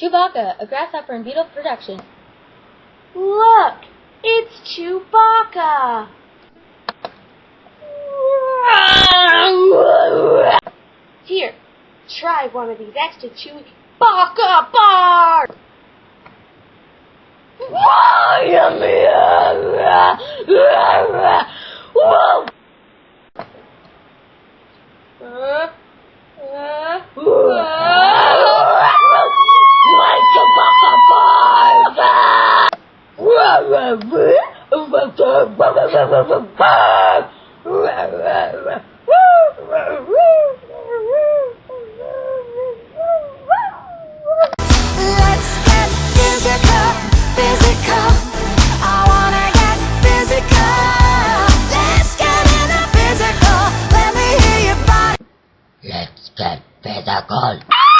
Chewbacca, a grasshopper and beetle production. Look, it's Chewbacca. Here, try one of these extra chewy Chewbacca Bars. My Chewbacca Bars!